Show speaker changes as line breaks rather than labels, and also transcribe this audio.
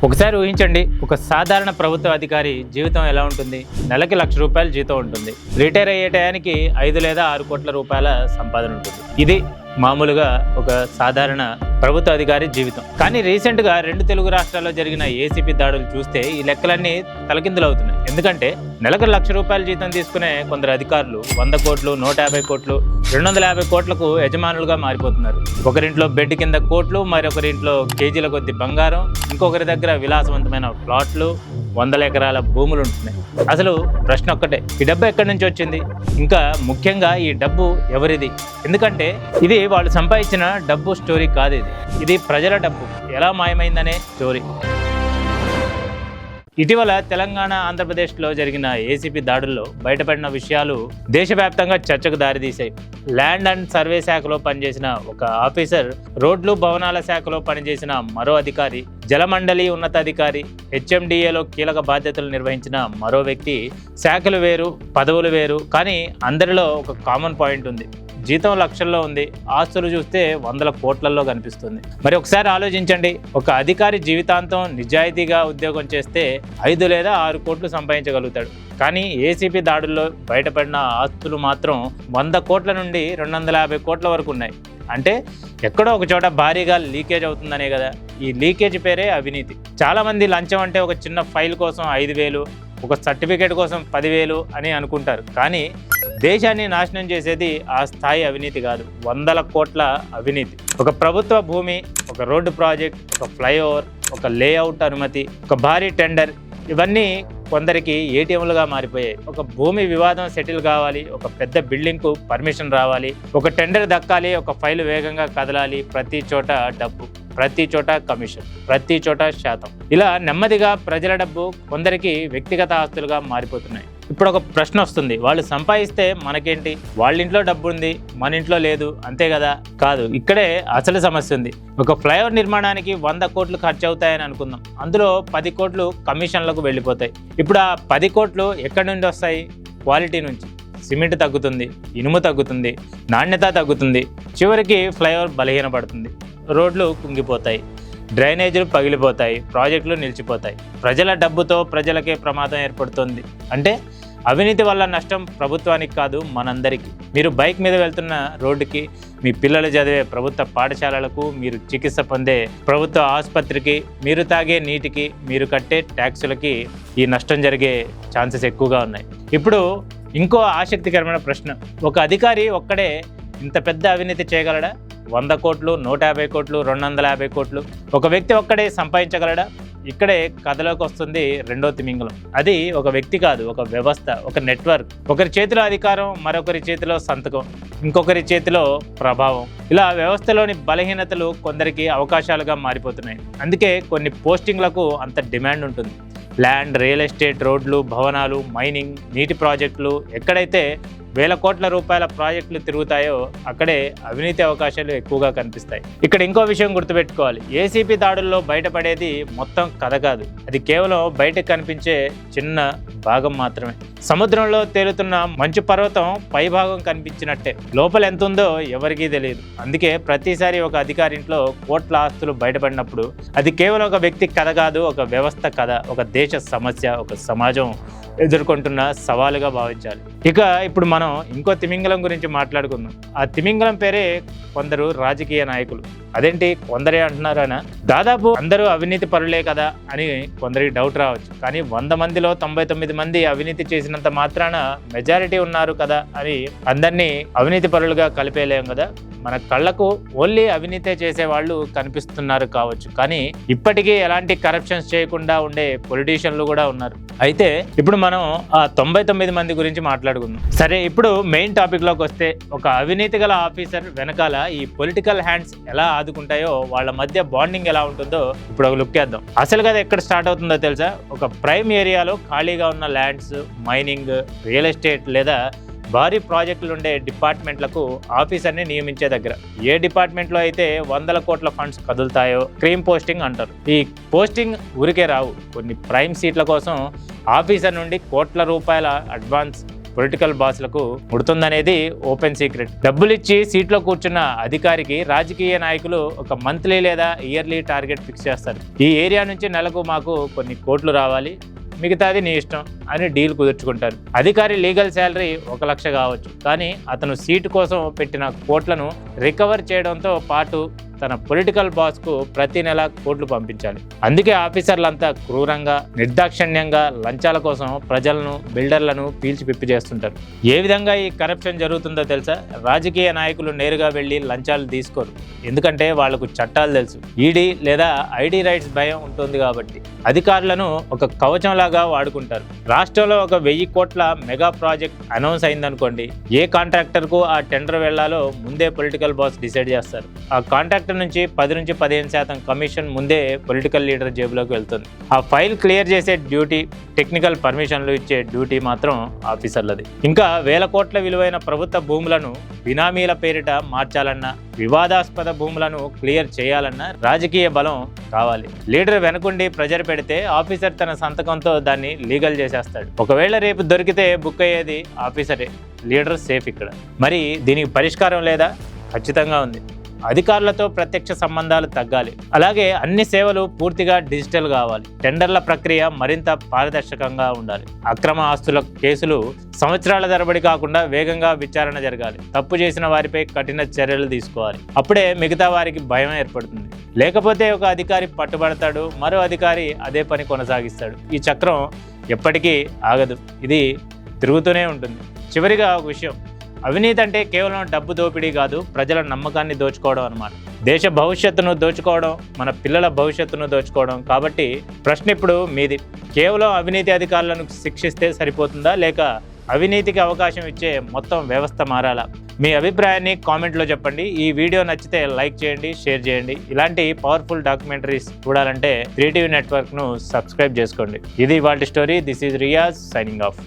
ఒకసారి ఊహించండి, ఒక సాధారణ ప్రభుత్వ అధికారి జీవితం ఎలా ఉంటుంది? నెలకి ₹1,00,000 జీతం ఉంటుంది. రిటైర్ అయ్యే టయానికి 5 లేదా 6 కోట్ల రూపాయల సంపాదన ఉంటుంది. ఇది మామూలుగా ఒక సాధారణ ప్రభుత్వ అధికారి జీవితం. కానీ రీసెంట్గా 2 తెలుగు రాష్ట్రాల్లో జరిగిన ఏసీపీ దాడులు చూస్తే ఈ లెక్కలన్నీ తలకిందులవుతున్నాయి. ఎందుకంటే నెలకు ₹1,00,000 జీతం తీసుకునే కొందరు అధికారులు 100 కోట్లు, 150 కోట్లు, 250 కోట్లకు యజమానులుగా మారిపోతున్నారు. ఒకరింట్లో బెడ్ కింద కోట్లు, మరొకరింట్లో కేజీల కొద్ది బంగారం, ఇంకొకరి దగ్గర విలాసవంతమైన ప్లాట్లు, 100 ఎకరాల భూములు ఉంటున్నాయి. అసలు ప్రశ్న ఒక్కటే, ఈ డబ్బు ఎక్కడి నుంచి వచ్చింది? ఇంకా ముఖ్యంగా ఈ డబ్బు ఎవరిది? ఎందుకంటే ఇది వాళ్ళు సంపాదించిన డబ్బు స్టోరీ కాదు, ఇది ప్రజల డబ్బు ఎలా మాయమైందనే స్టోరీ. ఇటీవల తెలంగాణ, ఆంధ్రప్రదేశ్లో జరిగిన ఏసీపీ దాడుల్లో బయటపడిన విషయాలు దేశవ్యాప్తంగా చర్చకు దారితీశాయి. ల్యాండ్ అండ్ సర్వే శాఖలో పనిచేసిన ఒక ఆఫీసర్, రోడ్లు భవనాల శాఖలో పనిచేసిన మరో అధికారి, జలమండలి ఉన్నతాధికారి, హెచ్ఎండిఏలో కీలక బాధ్యతలు నిర్వహించిన మరో వ్యక్తి, శాఖలు వేరు, పదవులు వేరు, కానీ అందరిలో ఒక కామన్ పాయింట్ ఉంది. జీతం లక్షల్లో ఉంది, ఆస్తులు చూస్తే 100 కోట్లలో కనిపిస్తుంది. మరి ఒకసారి ఆలోచించండి, ఒక అధికారి జీవితాంతం నిజాయితీగా ఉద్యోగం చేస్తే 5 లేదా 6 కోట్లు సంపాదించగలుగుతాడు. కానీ ఏసీపీ దాడుల్లో బయటపడిన ఆస్తులు మాత్రం 100 కోట్ల నుండి 250 కోట్ల వరకు ఉన్నాయి. అంటే ఎక్కడో ఒక చోట భారీగా లీకేజ్ అవుతుందనే కదా. ఈ లీకేజ్ పేరే అవినీతి. చాలామంది లంచం అంటే ఒక చిన్న ఫైల్ కోసం 5,000, ఒక సర్టిఫికేట్ కోసం 10,000 అని అనుకుంటారు. కానీ దేశాన్ని నాశనం చేసేది ఆ స్థాయి అవినీతి కాదు, 100 కోట్ల అవినీతి. ఒక ప్రభుత్వ భూమి, ఒక రోడ్డు ప్రాజెక్ట్, ఒక ఫ్లైఓవర్, ఒక లేఅవుట్ అనుమతి, ఒక భారీ టెండర్, ఇవన్నీ కొందరికి ఏటీఎంలుగా మారిపోయాయి. ఒక భూమి వివాదం సెటిల్ కావాలి, ఒక పెద్ద బిల్డింగ్కు పర్మిషన్ రావాలి, ఒక టెండర్ దక్కాలి, ఒక ఫైలు వేగంగా కదలాలి, ప్రతి చోట డబ్బు, ప్రతి చోట కమిషన్, ప్రతి చోట శాతం. ఇలా నెమ్మదిగా ప్రజల డబ్బు కొందరికి వ్యక్తిగత ఆస్తులుగా మారిపోతున్నాయి. ఇప్పుడు ఒక ప్రశ్న వస్తుంది, వాళ్ళు సంపాదిస్తే మనకేంటి? వాళ్ళ ఇంట్లో డబ్బు ఉంది, మన ఇంట్లో లేదు, అంతే కదా? కాదు, ఇక్కడే అసలు సమస్య ఉంది. ఒక ఫ్లైఓవర్ నిర్మాణానికి 100 కోట్లు ఖర్చు అవుతాయని అనుకుందాం. అందులో 10 కోట్లు కమిషన్లకు వెళ్ళిపోతాయి. ఇప్పుడు ఆ 10 కోట్లు ఎక్కడి నుండి వస్తాయి? క్వాలిటీ నుంచి. సిమెంట్ తగ్గుతుంది, ఇనుము తగ్గుతుంది, నాణ్యత తగ్గుతుంది, చివరికి ఫ్లైఓవర్ బలహీనపడుతుంది, రోడ్లు కుంగిపోతాయి, డ్రైనేజీలు పగిలిపోతాయి, ప్రాజెక్టులు నిలిచిపోతాయి. ప్రజల డబ్బుతో ప్రజలకే ప్రమాదం ఏర్పడుతుంది. అంటే అవినీతి వల్ల నష్టం ప్రభుత్వానికి కాదు, మనందరికీ. మీరు బైక్ మీద వెళ్తున్న రోడ్డుకి, మీ పిల్లలు చదివే ప్రభుత్వ పాఠశాలలకు, మీరు చికిత్స పొందే ప్రభుత్వ ఆసుపత్రికి, మీరు తాగే నీటికి, మీరు కట్టే ట్యాక్సులకి ఈ నష్టం జరిగే ఛాన్సెస్ ఎక్కువగా ఉన్నాయి. ఇప్పుడు ఇంకో ఆసక్తికరమైన ప్రశ్న, ఒక అధికారి ఒక్కడే ఇంత పెద్ద అవినీతి చేయగలడా? 100 కోట్లు, 150 కోట్లు, 250 కోట్లు ఒక వ్యక్తి ఒక్కడే సంపాదించగలడా? ఇక్కడే కథలోకి వస్తుంది రెండో తిమింగలం. అది ఒక వ్యక్తి కాదు, ఒక వ్యవస్థ, ఒక నెట్వర్క్. ఒకరి చేతిలో అధికారం, మరొకరి చేతిలో సంతకం, ఇంకొకరి చేతిలో ప్రభావం. ఇలా వ్యవస్థలోని బలహీనతలు కొందరికి అవకాశాలుగా మారిపోతున్నాయి. అందుకే కొన్ని పోస్టింగ్లకు అంత డిమాండ్ ఉంటుంది. ల్యాండ్, రియల్ ఎస్టేట్, రోడ్లు, భవనాలు, మైనింగ్, నీటి ప్రాజెక్టులు, ఎక్కడైతే వేల కోట్ల రూపాయల ప్రాజెక్టులు తిరుగుతాయో అక్కడే అవినీతి అవకాశాలు ఎక్కువగా కనిపిస్తాయి. ఇక్కడ ఇంకో విషయం గుర్తుపెట్టుకోవాలి, ఏసీపీ దాడుల్లో బయటపడేది మొత్తం కథ కాదు. అది కేవలం బయటకు కనిపించే చిన్న భాగం మాత్రమే. సముద్రంలో తేలుతున్న మంచు పర్వతం పైభాగం కనిపించినట్టే, లోపల ఎంత ఉందో ఎవరికీ తెలియదు. అందుకే ప్రతిసారి ఒక అధికారి ఇంట్లో కోట్ల ఆస్తులు బయటపడినప్పుడు అది కేవలం ఒక వ్యక్తి కథ కాదు, ఒక వ్యవస్థ కథ, ఒక దేశ సమస్య, ఒక సమాజం ఎదుర్కొంటున్న సవాలుగా భావించాలి. ఇక ఇప్పుడు మనం ఇంకో తిమింగలం గురించి మాట్లాడుకుందాం. ఆ తిమింగలం పేరే కొందరు రాజకీయ నాయకులు. అదేంటి కొందరే అంటున్నారనా? దాదాపు అందరూ అవినీతి పరులే కదా అని కొందరికి డౌట్ రావచ్చు. కానీ 100 మందిలో 99 మంది అవినీతి చేసినంత మాత్రాన మెజారిటీ ఉన్నారు కదా అని అందరినీ అవినీతి పరులుగా కలిపేలేం కదా. మన కళ్ళకు ఓన్లీ అవినీతే చేసే వాళ్ళు కనిపిస్తున్నారు కావచ్చు, కానీ ఇప్పటికీ ఎలాంటి కరప్షన్స్ చేయకుండా ఉండే పొలిటీషియన్లు కూడా ఉన్నారు. అయితే ఇప్పుడు మనం ఆ 99 మంది గురించి మాట్లాడుకుందాం. సరే, ఇప్పుడు మెయిన్ టాపిక్ లోకి వస్తే, ఒక అవినీతి గల ఆఫీసర్ వెనకాల ఈ పొలిటికల్ హ్యాండ్స్ ఎలా ఆదుకుంటాయో, వాళ్ళ మధ్య బాండింగ్ ఎలా ఉంటుందో ఇప్పుడు ఒక లుక్ వేద్దాం. అసలు కదా ఎక్కడ స్టార్ట్ అవుతుందో తెలుసా? ఒక ప్రైమ్ ఏరియాలో ఖాళీగా ఉన్న ల్యాండ్స్, మైనింగ్, రియల్ ఎస్టేట్ లేదా భారీ ప్రాజెక్టులు ఉండే డిపార్ట్మెంట్లకు ఆఫీసర్ని నియమించే దగ్గర. ఏ డిపార్ట్మెంట్లో అయితే 100 కోట్ల ఫండ్స్ కదులుతాయో క్రీమ్ పోస్టింగ్ అంటారు. ఈ పోస్టింగ్ ఊరికే రావు. కొన్ని ప్రైమ్ సీట్ల కోసం ఆఫీసర్ నుండి కోట్ల రూపాయల అడ్వాన్స్ పొలిటికల్ బాస్లకు ముడుతుందనేది ఓపెన్ సీక్రెట్. డబ్బులిచ్చి సీట్లో కూర్చున్న అధికారికి రాజకీయ నాయకులు ఒక మంత్లీ లేదా ఇయర్లీ టార్గెట్ ఫిక్స్ చేస్తారు. ఈ ఏరియా నుంచి నెలకు మాకు కొన్ని కోట్లు రావాలి, మిగతాది నీ ఇష్టం అని డీల్ కుదుర్చుకుంటారు. అధికారి లీగల్ శాలరీ 1 లక్ష కావచ్చు, కానీ అతను సీటు కోసం పెట్టిన కోట్లను రికవర్ చేయడంతో పాటు తన పొలిటికల్ బాస్కు ప్రతి నెల కోట్లు పంపించాలి. అందుకే ఆఫీసర్లంతా క్రూరంగా, నిర్దాక్షిణ్యంగా లంచాల కోసం ప్రజలను, బిల్డర్లను పీల్చి పిప్పి చేస్తుంటారు. ఏ విధంగా ఈ కరప్షన్ జరుగుతుందో తెలుసా? రాజకీయ నాయకులు నేరుగా వెళ్లి లంచాలు తీసుకోరు, ఎందుకంటే వాళ్లకు చట్టాలు తెలుసు. ఈడీ లేదా ఐడి రైట్స్ భయం ఉంటుంది కాబట్టి అధికారులను ఒక కవచంలాగా వాడుకుంటారు. రాష్ట్రంలో ఒక 1000 కోట్ల మెగా ప్రాజెక్ట్ అనౌన్స్ అయిందనుకోండి, ఏ కాంట్రాక్టర్కు ఆ టెండర్ వెళ్లాలో ముందే పొలిటికల్ బాస్ డిసైడ్ చేస్తారు. ఆ కాంట్రాక్టర్ నుంచి 10 నుంచి 15% కమిషన్ ముందే పొలిటికల్ లీడర్ జేబులోకి వెళ్తుంది. ఆ ఫైల్ క్లియర్ చేసే డ్యూటీ, టెక్నికల్ పర్మిషన్లు ఇచ్చే డ్యూటీ మాత్రం ఆఫీసర్లది. ఇంకా 1000 కోట్ల విలువైన ప్రభుత్వ భూములను బినామీల పేరిట మార్చాలన్నా, వివాదాస్పద భూములను క్లియర్ చేయాలన్నా రాజకీయ బలం కావాలి. లీడర్ వెనకుండి ప్రెజర్ పెడితే ఆఫీసర్ తన సంతకంతో దాన్ని లీగల్ చేసేస్తాడు. ఒకవేళ రేపు దొరికితే బుక్ అయ్యేది ఆఫీసరే, లీడర్ సేఫ్ ఇక్కడ. మరి దీనికి పరిష్కారం లేదా? ఖచ్చితంగా ఉంది. అధికారులతో ప్రత్యక్ష సంబంధాలు తగ్గాలి. అలాగే అన్ని సేవలు పూర్తిగా డిజిటల్ కావాలి. టెండర్ల ప్రక్రియ మరింత పారదర్శకంగా ఉండాలి. అక్రమ ఆస్తుల కేసులు సంవత్సరాల తరబడి కాకుండా వేగంగా విచారణ జరగాలి. తప్పు చేసిన వారిపై కఠిన చర్యలు తీసుకోవాలి. అప్పుడే మిగతా వారికి భయం ఏర్పడుతుంది. లేకపోతే ఒక అధికారి పట్టుబడతాడు, మరో అధికారి అదే పని కొనసాగిస్తాడు. ఈ చక్రం ఎప్పటికీ ఆగదు, ఇది తిరుగుతూనే ఉంటుంది. చివరిగా ఒక విషయం, అవినీతి అంటే కేవలం డబ్బు దోపిడీ కాదు, ప్రజల నమ్మకాన్ని దోచుకోవడం అన్నమాట. దేశ భవిష్యత్తును దోచుకోవడం, మన పిల్లల భవిష్యత్తును దోచుకోవడం. కాబట్టి ప్రశ్న ఇప్పుడు మీది. కేవలం అవినీతి అధికారులను శిక్షిస్తే సరిపోతుందా, లేక అవినీతికి అవకాశం ఇచ్చే మొత్తం వ్యవస్థ మారాలా? మీ అభిప్రాయాన్ని కామెంట్లో చెప్పండి. ఈ వీడియో నచ్చితే లైక్ చేయండి, షేర్ చేయండి. ఇలాంటి పవర్ఫుల్ డాక్యుమెంటరీస్ చూడాలంటే 3TV నెట్వర్క్ను సబ్స్క్రైబ్ చేసుకోండి. ఇది ఇవాల్టి story. This is Riyaz signing off.